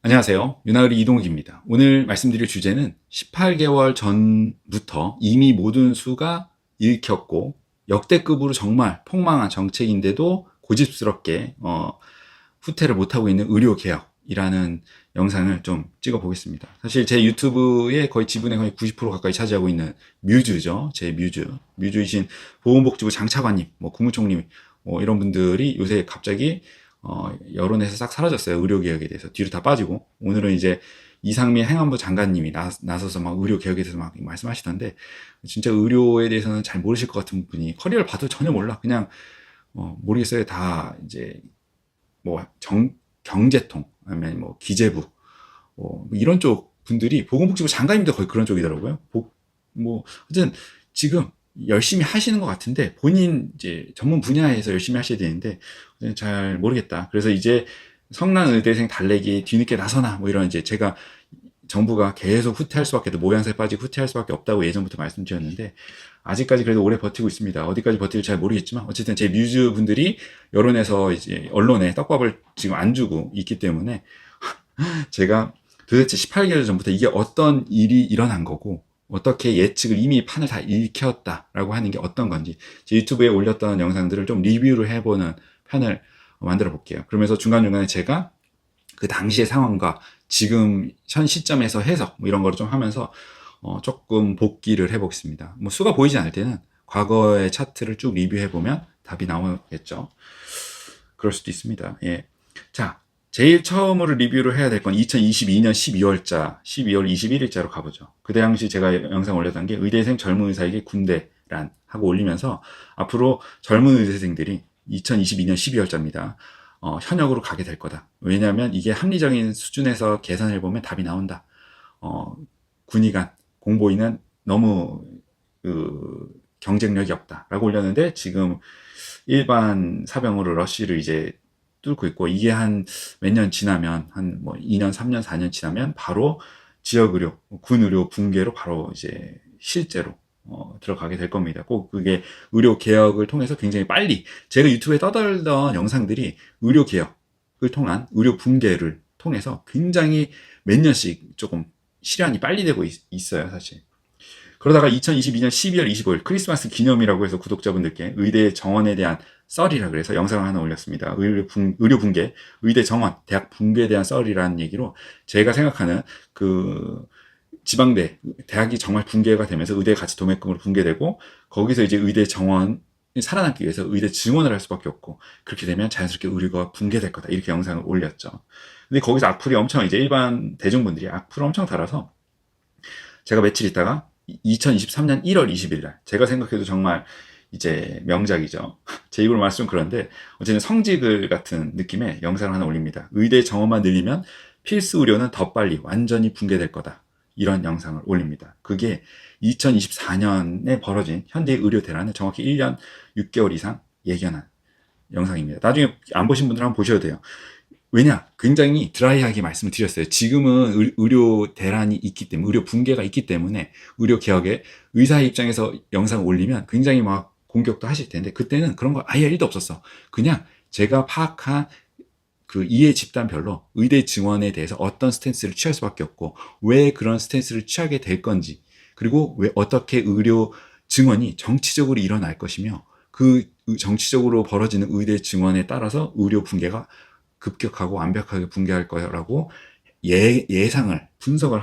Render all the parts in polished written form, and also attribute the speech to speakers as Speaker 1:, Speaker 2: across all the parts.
Speaker 1: 안녕하세요. 윤하을이 이동욱입니다. 오늘 말씀드릴 주제는 18개월 전부터 이미 모든 수가 읽혔고 역대급으로 정말 폭망한 정책인데도 고집스럽게 후퇴를 못하고 있는 의료개혁이라는 영상을 좀 찍어 보겠습니다. 사실 제 유튜브의 거의 지분의 거의 90% 가까이 차지하고 있는 뮤즈죠. 제 뮤즈이신 보건복지부 장차관님, 국무총리 이런 분들이 요새 갑자기 여론에서 싹 사라졌어요. 의료개혁에 대해서 뒤로 다 빠지고, 오늘은 이제 이상민 행안부 장관님이 나서서 막 의료개혁에 대해서 막 말씀하시던데, 진짜 의료에 대해서는 잘 모르실 것 같은 분이, 커리어를 봐도 전혀 몰라. 그냥 모르겠어요. 다 이제 경제통, 아니면 기재부, 이런 쪽 분들이, 보건복지부 장관님도 거의 그런 쪽이더라고요. 어쨌든 지금 열심히 하시는 것 같은데, 본인 이제 전문 분야에서 열심히 하셔야 되는데 잘 모르겠다. 그래서 이제 성남 의대생 달래기 뒤늦게 나서나 이런, 이제 제가 정부가 계속 후퇴할 수밖에, 모양새 빠지고 후퇴할 수밖에 없다고 예전부터 말씀드렸는데, 아직까지 그래도 오래 버티고 있습니다. 어디까지 버틸지 잘 모르겠지만, 어쨌든 제 뮤즈 분들이 여론에서 이제 언론에 떡밥을 지금 안 주고 있기 때문에 제가 도대체 18개월 전부터 이게 어떤 일이 일어난 거고, 어떻게 예측을 이미 판을 다 읽혔다라고 하는 게 어떤 건지, 제 유튜브에 올렸던 영상들을 좀 리뷰를 해보는 편을 만들어 볼게요. 그러면서 중간중간에 제가 그 당시의 상황과 지금 현 시점에서 해석 이런 거를 좀 하면서 조금 복기를 해보겠습니다. 수가 보이지 않을 때는 과거의 차트를 쭉 리뷰해보면 답이 나오겠죠. 그럴 수도 있습니다. 예. 자, 제일 처음으로 리뷰를 해야 될 건 2022년 12월자, 12월 21일자로 가보죠. 그 당시 제가 영상 올렸던 게 의대생 젊은 의사에게 군대란 하고 올리면서, 앞으로 젊은 의대생들이 2022년 12월자입니다. 현역으로 가게 될 거다. 왜냐하면 이게 합리적인 수준에서 계산해보면 답이 나온다. 군의관, 공보위는 너무 경쟁력이 없다라고 올렸는데, 지금 일반 사병으로 러쉬를 이제 뚫고 있고, 이게 한 몇 년 지나면, 한 2년, 3년, 4년 지나면 바로 지역의료, 군의료 붕괴로 바로 이제 실제로 들어가게 될 겁니다. 꼭 그게 의료 개혁을 통해서 굉장히 빨리, 제가 유튜브에 떠들던 영상들이 의료 개혁을 통한 의료 붕괴를 통해서 굉장히 몇 년씩 조금 실현이 빨리 되고 있어요, 사실. 그러다가 2022년 12월 25일 크리스마스 기념이라고 해서 구독자분들께 의대 정원에 대한 썰이라 그래서 영상을 하나 올렸습니다. 의료 붕괴, 의대 정원, 대학 붕괴에 대한 썰이라는 얘기로, 제가 생각하는 지방대, 대학이 정말 붕괴가 되면서 의대 가치 도매금으로 붕괴되고, 거기서 이제 의대 정원이 살아남기 위해서 의대 증원을 할 수밖에 없고, 그렇게 되면 자연스럽게 의료가 붕괴될 거다. 이렇게 영상을 올렸죠. 근데 거기서 악플이 엄청, 이제 일반 대중분들이 악플을 엄청 달아서, 제가 며칠 있다가 2023년 1월 20일 날, 제가 생각해도 정말 이제 명작이죠. 제 입으로 말씀 그런데, 어쨌든 성지글 같은 느낌의 영상을 하나 올립니다. 의대 정원만 늘리면 필수 의료는 더 빨리 완전히 붕괴될 거다. 이런 영상을 올립니다. 그게 2024년에 벌어진 현대 의료 대란을 정확히 1년 6개월 이상 예견한 영상입니다. 나중에 안 보신 분들 한번 보셔도 돼요. 왜냐? 굉장히 드라이하게 말씀을 드렸어요. 지금은 의료 대란이 있기 때문에, 의료 붕괴가 있기 때문에, 의료 개혁에 의사의 입장에서 영상을 올리면 굉장히 막 공격도 하실 텐데, 그때는 그런 거 아예 1도 없었어. 그냥 제가 파악한 그 이해 집단별로 의대 증원에 대해서 어떤 스탠스를 취할 수밖에 없고, 왜 그런 스탠스를 취하게 될 건지, 그리고 왜 어떻게 의료 증원이 정치적으로 일어날 것이며, 그 정치적으로 벌어지는 의대 증원에 따라서 의료 붕괴가 급격하고 완벽하게 붕괴할 거라고 예상을, 분석을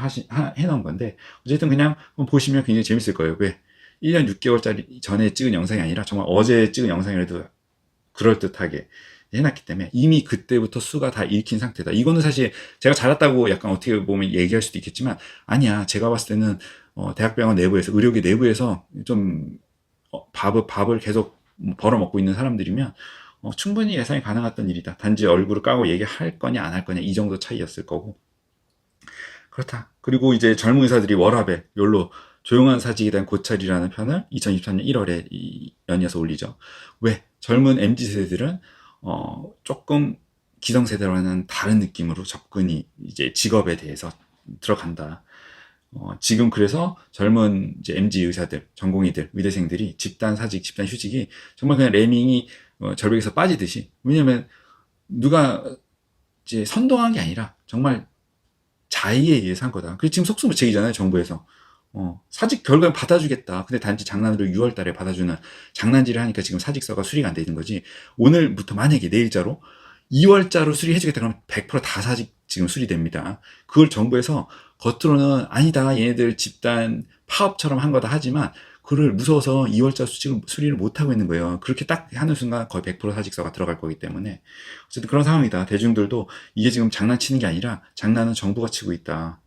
Speaker 1: 해놓은 건데, 어쨌든 그냥 보시면 굉장히 재밌을 거예요. 왜? 1년 6개월짜리 전에 찍은 영상이 아니라 정말 어제 찍은 영상이라도 그럴듯하게 해놨기 때문에 이미 그때부터 수가 다 읽힌 상태다. 이거는 사실 제가 잘했다고 약간 어떻게 보면 얘기할 수도 있겠지만, 아니야. 제가 봤을 때는 대학병원 내부에서, 의료계 내부에서 좀 밥을 계속 벌어먹고 있는 사람들이면 충분히 예상이 가능했던 일이다. 단지 얼굴을 까고 얘기할 거냐 안 할 거냐, 이 정도 차이였을 거고. 그렇다. 그리고 이제 젊은 의사들이 워라벨, 욜로, 조용한 사직에 대한 고찰이라는 편을 2023년 1월에 연이어서 올리죠. 왜? 젊은 MZ세대들은 조금 기성세대와는 다른 느낌으로 접근이 이제 직업에 대해서 들어간다. 지금 그래서 젊은 이제 MZ 의사들, 전공의들, 의대생들이 집단 사직, 집단 휴직이 정말 그냥 레밍이 절벽에서 빠지듯이, 왜냐면 누가 이제 선동한 게 아니라 정말 자의에 의해서 한 거다. 그게 지금 속수무책이잖아요, 정부에서. 사직 결과는 받아주겠다. 근데 단지 장난으로 6월 달에 받아주는 장난질을 하니까 지금 사직서가 수리가 안 되는 거지. 오늘부터 만약에 내일자로 2월자로 수리해주겠다 그러면 100%다 사직 지금 수리됩니다. 그걸 정부에서 겉으로는 아니다, 얘네들 집단 파업처럼 한 거다 하지만 그를 무서워서 2월자 수직을 수리를 못하고 있는 거예요. 그렇게 딱 하는 순간 거의 100% 사직서가 들어갈 거기 때문에 어쨌든 그런 상황이다. 대중들도 이게 지금 장난치는 게 아니라 장난은 정부가 치고 있다.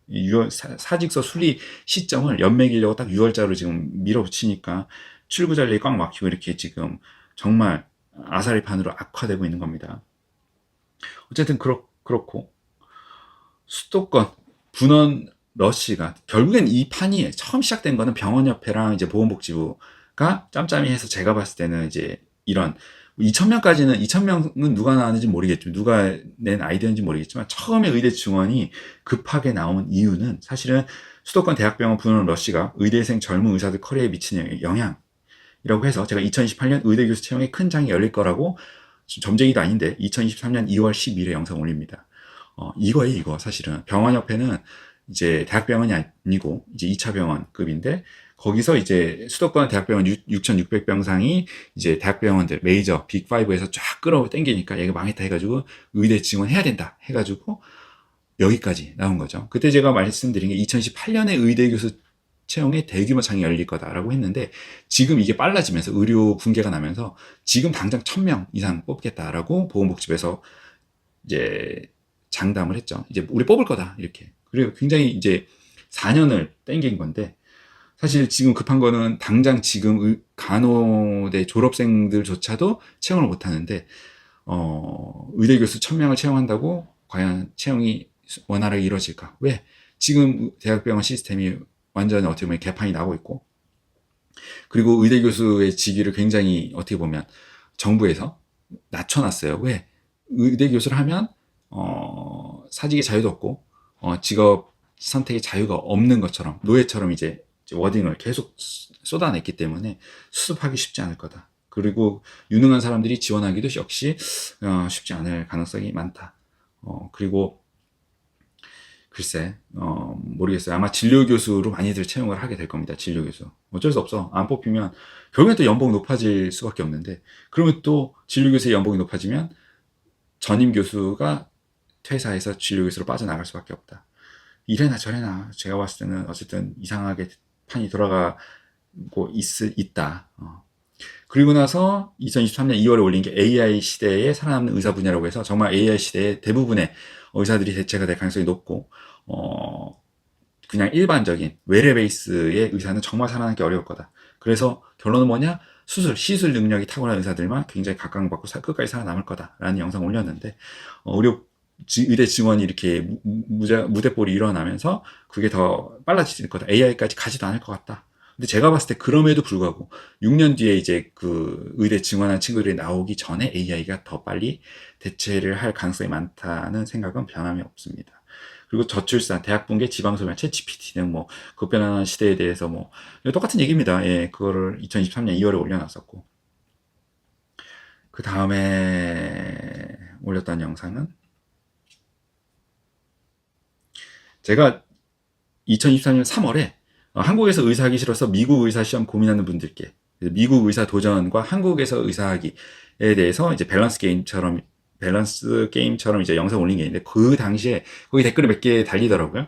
Speaker 1: 사직서 수리 시점을 연매기려고 딱 6월자로 지금 밀어붙이니까 출구 전략이 꽉 막히고 이렇게 지금 정말 아사리판으로 악화되고 있는 겁니다. 어쨌든 그렇고 수도권 분원 러시가 결국엔 이 판이 처음 시작된 거는 병원협회랑 이제 보건복지부가 짬짬이 해서 제가 봤을 때는 이제 이런 2,000명은 누가 나왔는지 모르겠지만 누가 낸 아이디어인지 모르겠지만 처음에 의대 증원이 급하게 나온 이유는 사실은 수도권 대학병원 분원 러시가 의대생 젊은 의사들 커리어에 미치는 영향이라고 해서 제가 2028년 의대 교수 채용에 큰 장이 열릴 거라고 점쟁이도 아닌데 2023년 2월 10일에 영상 올립니다. 이거예요, 이거. 사실은 병원협회는 이제 대학병원이 아니고 이제 2차 병원급인데 거기서 이제 수도권 대학병원 6,600병상이 이제 대학병원들 메이저 빅5에서 쫙 끌어당기니까 얘가 망했다 해가지고 의대 지원해야 된다 해가지고 여기까지 나온 거죠. 그때 제가 말씀드린 게 2018년에 의대 교수 채용에 대규모 장이 열릴 거다라고 했는데 지금 이게 빨라지면서 의료 붕괴가 나면서 지금 당장 1,000명 이상 뽑겠다라고 보건복지부에서 이제 장담을 했죠. 이제 우리 뽑을 거다 이렇게. 그리고 굉장히 이제 4년을 땡긴 건데 사실 지금 급한 거는 당장 지금 간호대 졸업생들조차도 채용을 못 하는데 의대 교수 1,000명을 채용한다고 과연 채용이 원활하게 이루어질까? 왜? 지금 대학병원 시스템이 완전히 어떻게 보면 개판이 나고 있고 그리고 의대 교수의 직위를 굉장히 어떻게 보면 정부에서 낮춰놨어요. 왜? 의대 교수를 하면 사직의 자유도 없고 직업 선택의 자유가 없는 것처럼 노예처럼 이제 워딩을 계속 쏟아냈기 때문에 수습하기 쉽지 않을 거다. 그리고 유능한 사람들이 지원하기도 역시 쉽지 않을 가능성이 많다. 그리고 글쎄 모르겠어요. 아마 진료교수로 많이들 채용을 하게 될 겁니다. 진료교수. 어쩔 수 없어. 안 뽑히면 결국엔 또 연봉이 높아질 수밖에 없는데 그러면 또 진료교수의 연봉이 높아지면 전임 교수가 퇴사해서 진료교수로 빠져나갈 수밖에 없다. 이래나 저래나 제가 봤을 때는 어쨌든 이상하게 판이 돌아가고 있다. 그리고 나서 2023년 2월에 올린 게 AI 시대에 살아남는 의사 분야라고 해서 정말 AI 시대에 대부분의 의사들이 대체가 될 가능성이 높고 그냥 일반적인 외래 베이스의 의사는 정말 살아남기 어려울 거다. 그래서 결론은 뭐냐? 시술 능력이 탁월한 의사들만 굉장히 각광받고 끝까지 살아남을 거다라는 영상 올렸는데 의대 증원이 이렇게 무대볼이 일어나면서 그게 더 빨라질 거다. AI까지 가지도 않을 것 같다. 근데 제가 봤을 때 그럼에도 불구하고 6년 뒤에 이제 그 의대 증원한 친구들이 나오기 전에 AI가 더 빨리 대체를 할 가능성이 많다는 생각은 변함이 없습니다. 그리고 저출산, 대학분계, 지방소멸, 챗GPT 등 뭐 급변하는 시대에 대해서 뭐 똑같은 얘기입니다. 예, 그거를 2023년 2월에 올려놨었고 그 다음에 올렸던 영상은 제가 2023년 3월에 한국에서 의사하기 싫어서 미국 의사 시험 고민하는 분들께 미국 의사 도전과 한국에서 의사하기에 대해서 이제 밸런스 게임처럼 이제 영상 올린 게 있는데 그 당시에 거기 댓글이 몇 개 달리더라고요.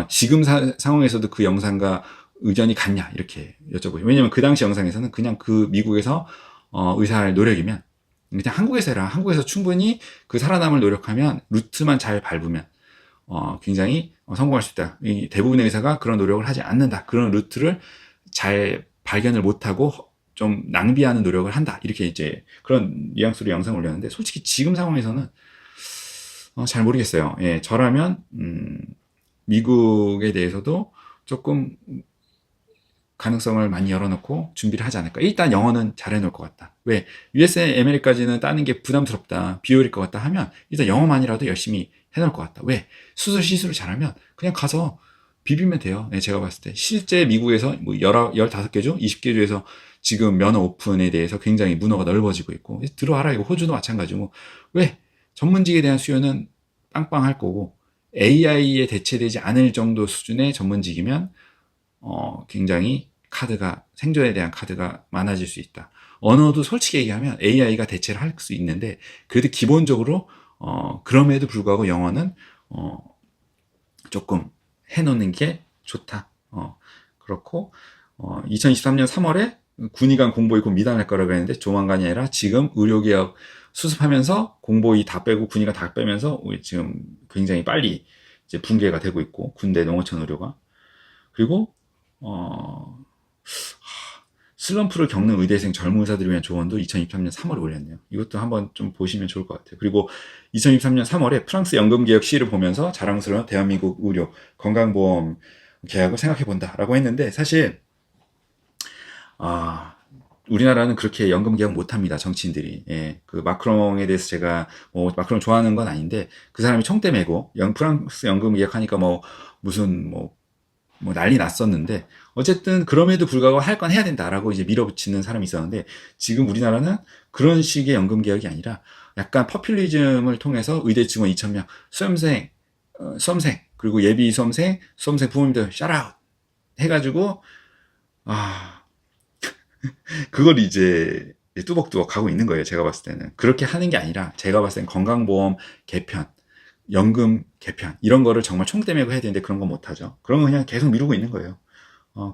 Speaker 1: 지금 상황에서도 그 영상과 의견이 같냐 이렇게 여쭤보죠. 왜냐면 그 당시 영상에서는 그냥 그 미국에서 의사할 노력이면 그냥 한국에서 해라. 한국에서 충분히 그 살아남을 노력하면 루트만 잘 밟으면 굉장히 성공할 수 있다. 대부분의 의사가 그런 노력을 하지 않는다. 그런 루트를 잘 발견을 못하고 좀 낭비하는 노력을 한다. 이렇게 이제 그런 뉘앙스로 영상을 올렸는데 솔직히 지금 상황에서는 잘 모르겠어요. 예, 저라면 미국에 대해서도 조금 가능성을 많이 열어놓고 준비를 하지 않을까. 일단 영어는 잘 해놓을 것 같다. 왜? USML까지는 따는 게 부담스럽다. 비효율일 것 같다 하면 일단 영어만이라도 열심히 해놓을 것 같다. 왜? 시술을 잘하면 그냥 가서 비비면 돼요. 네, 제가 봤을 때. 실제 미국에서 뭐 15개주, 20개주에서 지금 면허 오픈에 대해서 굉장히 문호가 넓어지고 있고 들어와라. 이거 호주도 마찬가지고. 왜? 전문직에 대한 수요는 빵빵할 거고 AI에 대체되지 않을 정도 수준의 전문직이면 굉장히 생존에 대한 카드가 많아질 수 있다. 언어도 솔직히 얘기하면 AI가 대체를 할 수 있는데 그래도 기본적으로 그럼에도 불구하고 영어는 조금 해놓는 게 좋다. 그렇고 2023년 3월에 군의관 공보위 곧 미당할 거라고 했는데 조만간이 아니라 지금 의료개혁 수습하면서 공보위 다 빼고 군의관 다 빼면서 지금 굉장히 빨리 이제 붕괴가 되고 있고 군대 농어촌 의료가 그리고 슬럼프를 겪는 의대생 젊은 의사들을 위한 조언도 2023년 3월에 올렸네요. 이것도 한번 좀 보시면 좋을 것 같아요. 그리고 2023년 3월에 프랑스 연금개혁 시를 보면서 자랑스러운 대한민국 의료 건강보험 계약을 생각해본다라고 했는데 사실 우리나라는 그렇게 연금 개혁 못합니다. 정치인들이. 예, 그 마크롱에 대해서 제가 마크롱 좋아하는 건 아닌데 그 사람이 총대 메고 프랑스 연금 개혁하니까 무슨 난리 났었는데 어쨌든 그럼에도 불구하고 할 건 해야 된다라고 이제 밀어붙이는 사람이 있었는데 지금 우리나라는 그런 식의 연금 개혁이 아니라 약간 퍼퓰리즘을 통해서 의대 직원 2,000명 수험생 그리고 예비 수험생 부모님들 샤라웃 해가지고 그걸 이제 뚜벅뚜벅 가고 있는 거예요. 제가 봤을 때는 그렇게 하는 게 아니라 제가 봤을 땐 건강보험 개편 연금 개편 이런 거를 정말 총대 메고 해야 되는데 그런 거 못하죠. 그런 거 그냥 계속 미루고 있는 거예요.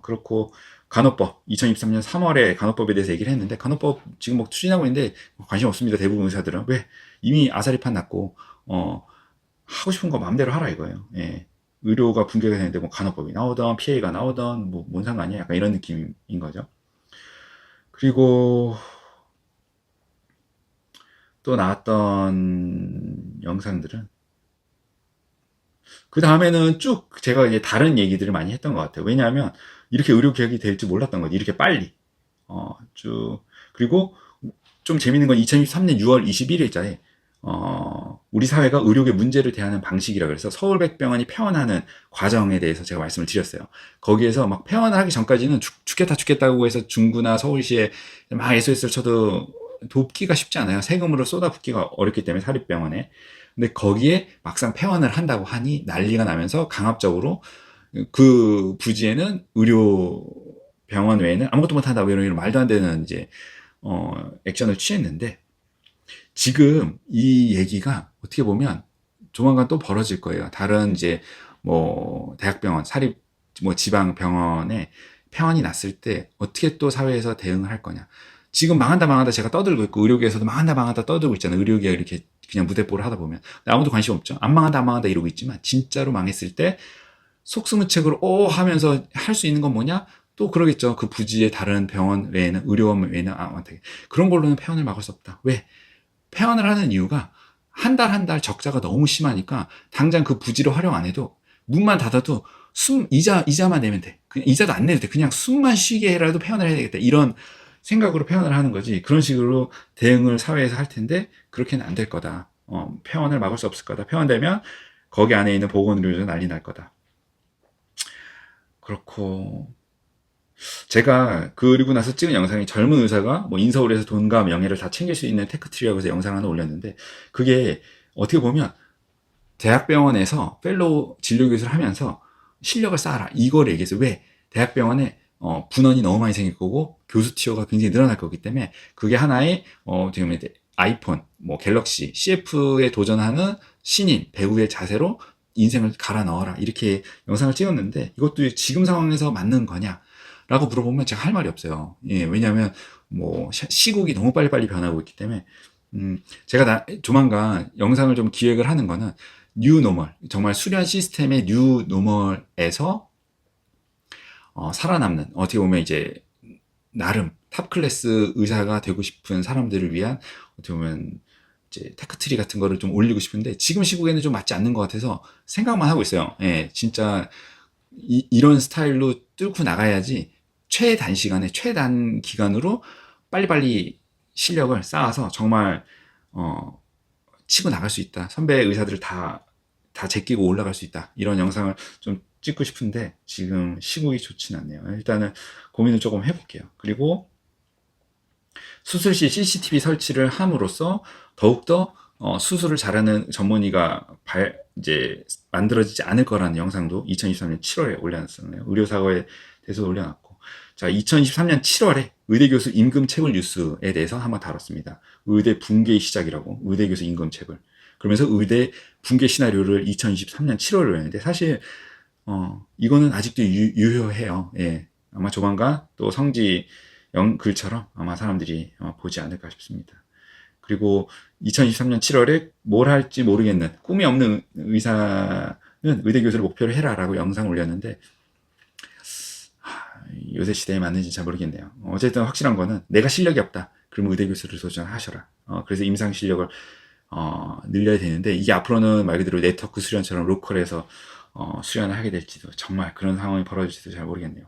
Speaker 1: 그렇고 간호법 2023년 3월에 간호법에 대해서 얘기를 했는데 간호법 지금 추진하고 있는데 관심 없습니다. 대부분 의사들은 왜 이미 아사리판 났고 하고 싶은 거 마음대로 하라 이거예요. 예. 의료가 붕괴가 되는데 간호법이 나오던 PA가 나오던 뭔 상관이야 약간 이런 느낌인 거죠. 그리고 또 나왔던 영상들은 그 다음에는 쭉 제가 이제 다른 얘기들을 많이 했던 것 같아요. 왜냐하면 이렇게 의료 개혁이 될지 몰랐던 거지. 이렇게 빨리. 쭉. 그리고 좀 재밌는 건 2023년 6월 21일자에 우리 사회가 의료계 문제를 대하는 방식이라 그래서 서울백병원이 폐원하는 과정에 대해서 제가 말씀을 드렸어요. 거기에서 막 폐원을 하기 전까지는 죽겠다고 해서 중구나 서울시에 막 SOS를 쳐도 돕기가 쉽지 않아요. 세금으로 쏟아붓기가 어렵기 때문에 사립병원에. 근데 거기에 막상 폐원을 한다고 하니 난리가 나면서 강압적으로 그 부지에는 의료 병원 외에는 아무것도 못한다고 이런 말도 안 되는 이제 액션을 취했는데 지금 이 얘기가 어떻게 보면 조만간 또 벌어질 거예요. 다른 이제 대학병원, 사립 지방 병원에 폐원이 났을 때 어떻게 또 사회에서 대응을 할 거냐. 지금 망한다 제가 떠들고 있고 의료계에서도 망한다 떠들고 있잖아요. 의료계가 이렇게 그냥 무대뽀를 하다 보면 아무도 관심 없죠. 안 망한다 이러고 있지만 진짜로 망했을 때 속수무책으로 하면서 할 수 있는 건 뭐냐? 또 그러겠죠. 그 부지의 다른 병원 외에는 의료원 외에는 그런 걸로는 폐원을 막을 수 없다. 왜? 폐원을 하는 이유가 한 달 적자가 너무 심하니까 당장 그 부지로 활용 안 해도 문만 닫아도 이자만 내면 돼. 그냥 이자도 안 내도 돼. 그냥 숨만 쉬게 해라도 폐원을 해야 되겠다. 이런 생각으로 폐원을 하는 거지. 그런 식으로 대응을 사회에서 할 텐데 그렇게는 안 될 거다. 폐원을 막을 수 없을 거다. 폐원되면 거기 안에 있는 보건의료는 난리 날 거다. 그렇고 제가 그리고 나서 찍은 영상이 젊은 의사가 인서울에서 돈과 명예를 다 챙길 수 있는 테크트리라고 해서 영상 하나 올렸는데 그게 어떻게 보면 대학병원에서 펠로우 진료교수를 하면서 실력을 쌓아라 이걸 얘기해서 왜 대학병원에 분원이 너무 많이 생길 거고 교수 티어가 굉장히 늘어날 거기 때문에 그게 하나의 지금 아이폰, 갤럭시, CF에 도전하는 신인 배우의 자세로 인생을 갈아 넣어라 이렇게 영상을 찍었는데 이것도 지금 상황에서 맞는 거냐? 라고 물어보면 제가 할 말이 없어요. 예, 왜냐하면 시국이 너무 빨리빨리 변하고 있기 때문에 제가 조만간 영상을 좀 기획을 하는 거는 뉴노멀 정말 수련 시스템의 뉴노멀에서 살아남는 어떻게 보면 이제 나름 탑클래스 의사가 되고 싶은 사람들을 위한 어떻게 보면 이제 테크트리 같은 거를 좀 올리고 싶은데 지금 시국에는 좀 맞지 않는 것 같아서 생각만 하고 있어요. 예, 진짜 이런 스타일로 뚫고 나가야지 최단 시간에 최단 기간으로 빨리빨리 실력을 쌓아서 정말 치고 나갈 수 있다. 선배 의사들을 다 제끼고 올라갈 수 있다. 이런 영상을 좀 찍고 싶은데 지금 시국이 좋진 않네요. 일단은 고민을 조금 해볼게요. 그리고 수술 시 CCTV 설치를 함으로써 더욱더 수술을 잘하는 전문의가 이제 만들어지지 않을 거라는 영상도 2023년 7월에 올려놨었네요. 의료사고에 대해서 올려놨고. 자, 2023년 7월에 의대교수 임금 체불 뉴스에 대해서 한번 다뤘습니다. 의대 붕괴의 시작이라고, 의대교수 임금 체불. 그러면서 의대 붕괴 시나리오를 2023년 7월에 올렸는데, 사실, 이거는 아직도 유효해요. 예. 아마 조만간 또 성지 글처럼 아마 사람들이 보지 않을까 싶습니다. 그리고 2023년 7월에 뭘 할지 모르겠는 꿈이 없는 의사는 의대 교수를 목표로 해라라고 영상 올렸는데, 요새 시대에 맞는지 잘 모르겠네요. 어쨌든 확실한 거는 내가 실력이 없다. 그러면 의대 교수를 도전하셔라. 그래서 임상 실력을 늘려야 되는데, 이게 앞으로는 말 그대로 네트워크 수련처럼 로컬에서 수련을 하게 될지도, 정말 그런 상황이 벌어질지도 잘 모르겠네요.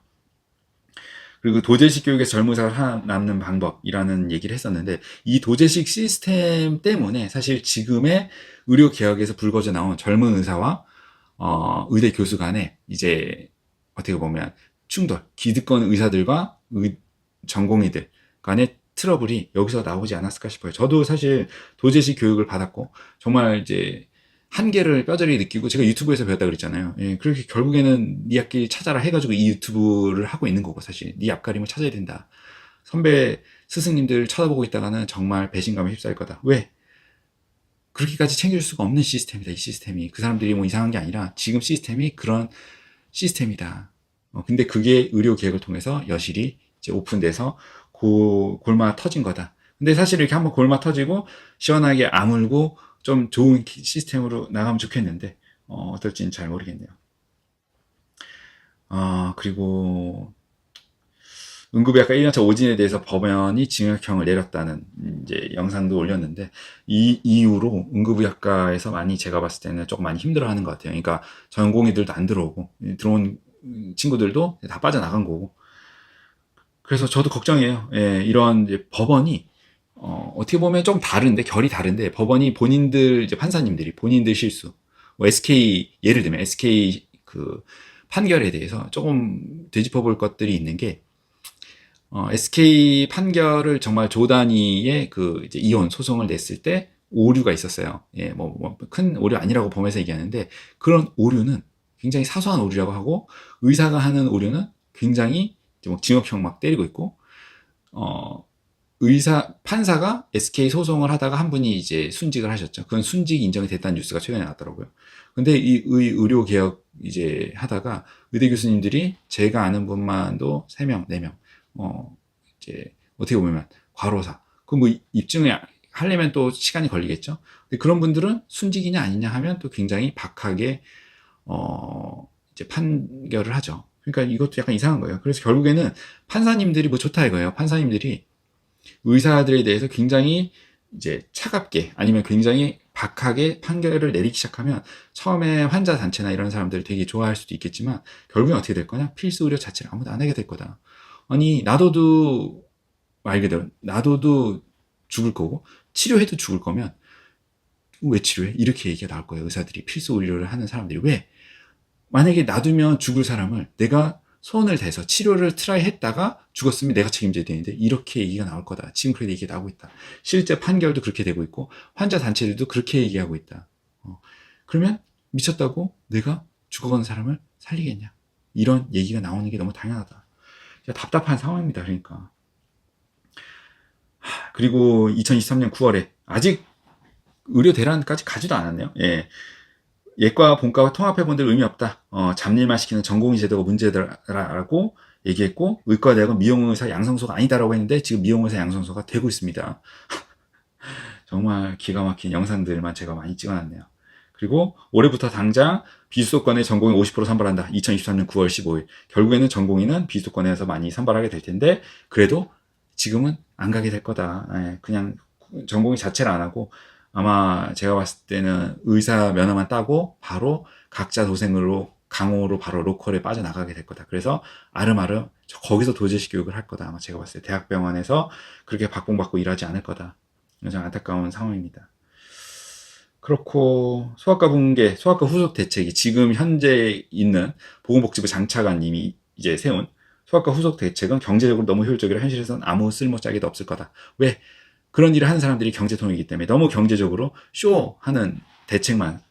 Speaker 1: 그리고 도제식 교육에서 젊은 의사가 살아남는 방법이라는 얘기를 했었는데, 이 도제식 시스템 때문에 사실 지금의 의료 개혁에서 불거져 나온 젊은 의사와 의대 교수 간에 이제 어떻게 보면 충돌, 기득권 의사들과 전공의들 간의 트러블이 여기서 나오지 않았을까 싶어요. 저도 사실 도제식 교육을 받았고 정말 이제 한계를 뼈저리 느끼고, 제가 유튜브에서 배웠다 그랬잖아요. 예, 그렇게 결국에는 네 앞길 찾아라 해가지고 이 유튜브를 하고 있는 거고, 사실 네 앞가림을 찾아야 된다. 선배 스승님들 쳐다보고 있다가는 정말 배신감에 휩싸일 거다. 왜? 그렇게까지 챙길 수가 없는 시스템이다. 이 시스템이, 그 사람들이 뭐 이상한 게 아니라 지금 시스템이 그런 시스템이다. 근데 그게 의료 개혁을 통해서 여실히 이제 오픈돼서 골마 터진 거다. 근데 사실 이렇게 한번 골마 터지고 시원하게 아물고 좀 좋은 시스템으로 나가면 좋겠는데 어떨지는 잘 모르겠네요. 그리고 응급의학과 1년차 오진에 대해서 법원이 징역형을 내렸다는 이제 영상도 올렸는데, 이 이후로 응급의학과에서 많이, 제가 봤을 때는 조금 많이 힘들어하는 것 같아요. 그러니까 전공의들도 안 들어오고 들어온 친구들도 다 빠져나간 거고. 그래서 저도 걱정이에요. 예, 이런 이제 법원이 어떻게 보면 좀 다른데, 결이 다른데, 법원이 본인들, 이제 판사님들이 본인들 실수, 뭐 SK, 예를 들면 SK 그 판결에 대해서 조금 되짚어 볼 것들이 있는 게, SK 판결을 정말 조 단위의 그 이제 이혼 소송을 냈을 때 오류가 있었어요. 예, 큰 오류 아니라고 법원에서 얘기하는데, 그런 오류는 굉장히 사소한 오류라고 하고, 의사가 하는 오류는 굉장히 뭐 징역형 막 때리고 있고, 판사가 SK 소송을 하다가 한 분이 이제 순직을 하셨죠. 그건 순직이 인정이 됐다는 뉴스가 최근에 나왔더라고요. 근데 이 의료 개혁 이제 하다가 의대 교수님들이, 제가 아는 분만도 3명, 4명, 이제 어떻게 보면 과로사. 그 뭐 입증을 하려면 또 시간이 걸리겠죠. 근데 그런 분들은 순직이냐 아니냐 하면 또 굉장히 박하게, 이제 판결을 하죠. 그러니까 이것도 약간 이상한 거예요. 그래서 결국에는 판사님들이 뭐 좋다 이거예요. 판사님들이 의사들에 대해서 굉장히 이제 차갑게, 아니면 굉장히 박하게 판결을 내리기 시작하면 처음에 환자 단체나 이런 사람들 되게 좋아할 수도 있겠지만, 결국엔 어떻게 될 거냐? 필수 의료 자체를 아무도 안 하게 될 거다. 아니, 놔둬도, 말 그대로 놔둬도 죽을 거고, 치료해도 죽을 거면 왜 치료해? 이렇게 얘기가 나올 거예요. 의사들이, 필수 의료를 하는 사람들이. 왜? 만약에 놔두면 죽을 사람을 내가 손을 대서 치료를 트라이 했다가 죽었으면 내가 책임져야 되는데, 이렇게 얘기가 나올 거다. 지금 그렇게 얘기가 나오고 있다. 실제 판결도 그렇게 되고 있고, 환자 단체들도 그렇게 얘기하고 있다. 그러면 미쳤다고 내가 죽어가는 사람을 살리겠냐? 이런 얘기가 나오는 게 너무 당연하다. 답답한 상황입니다. 그러니까. 그리고 2023년 9월에 아직 의료 대란까지 가지도 않았네요. 예. 예과, 본과와 통합해본들 의미 없다. 잡일만 시키는 전공의 제도가 문제다라고 얘기했고, 의과대학은 미용의사 양성소가 아니다라고 했는데 지금 미용의사 양성소가 되고 있습니다. 정말 기가 막힌 영상들만 제가 많이 찍어놨네요. 그리고 올해부터 당장 비수도권에 전공의 50% 선발한다. 2023년 9월 15일. 결국에는 전공의는 비수도권에서 많이 선발하게 될 텐데, 그래도 지금은 안 가게 될 거다. 그냥 전공의 자체를 안 하고, 아마 제가 봤을 때는 의사 면허만 따고 바로 각자 도생으로 강호로 바로 로컬에 빠져나가게 될 거다. 그래서 아름아름 거기서 도제식 교육을 할 거다. 아마 제가 봤을 때 대학병원에서 그렇게 박봉받고 일하지 않을 거다. 좀 안타까운 상황입니다. 그렇고, 소아과 붕괴, 소아과 후속 대책이 지금 현재 있는 보건복지부 장차관님이 이제 세운 소아과 후속 대책은 경제적으로 너무 효율적이라 현실에서는 아무 쓸모짝이도 없을 거다. 왜? 그런 일을 하는 사람들이 경제통이기 때문에 너무 경제적으로 쇼하는 대책만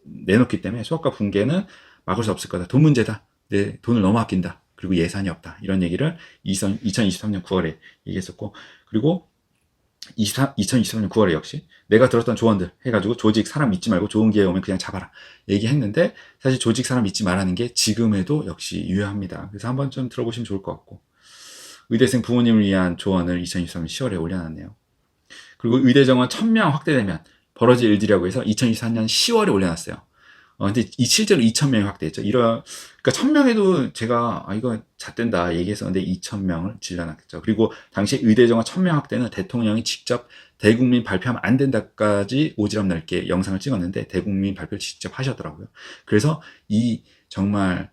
Speaker 1: 내놓기 때문에 소아과 붕괴는 막을 수 없을 거다. 돈 문제다. 내 돈을 너무 아낀다. 그리고 예산이 없다. 이런 얘기를 2023년 9월에 얘기했었고, 그리고 2023년 9월에 역시 내가 들었던 조언들 해가지고 조직 사람 믿지 말고 좋은 기회 오면 그냥 잡아라 얘기했는데, 사실 조직 사람 믿지 말라는 게 지금에도 역시 유효합니다. 그래서 한번 좀 들어보시면 좋을 것 같고, 의대생 부모님을 위한 조언을 2023년 10월에 올려놨네요. 그리고 의대 정원 1000명 확대되면 벌어질 일들이라고 해서 2024년 10월에 올려놨어요. 근데 실제로 2000명이 확대했죠. 그러니까 1000명에도 제가, 이거 잣된다 얘기했었는데 2000명을 질러놨겠죠. 그리고 당시 의대 정원 1000명 확대는 대통령이 직접 대국민 발표하면 안 된다까지 오지랖 넓게 영상을 찍었는데 대국민 발표를 직접 하셨더라고요. 그래서 이 정말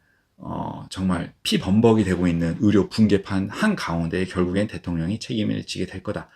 Speaker 1: 피 범벅이 되고 있는 의료 붕괴판 한 가운데 결국엔 대통령이 책임을 지게 될 거다.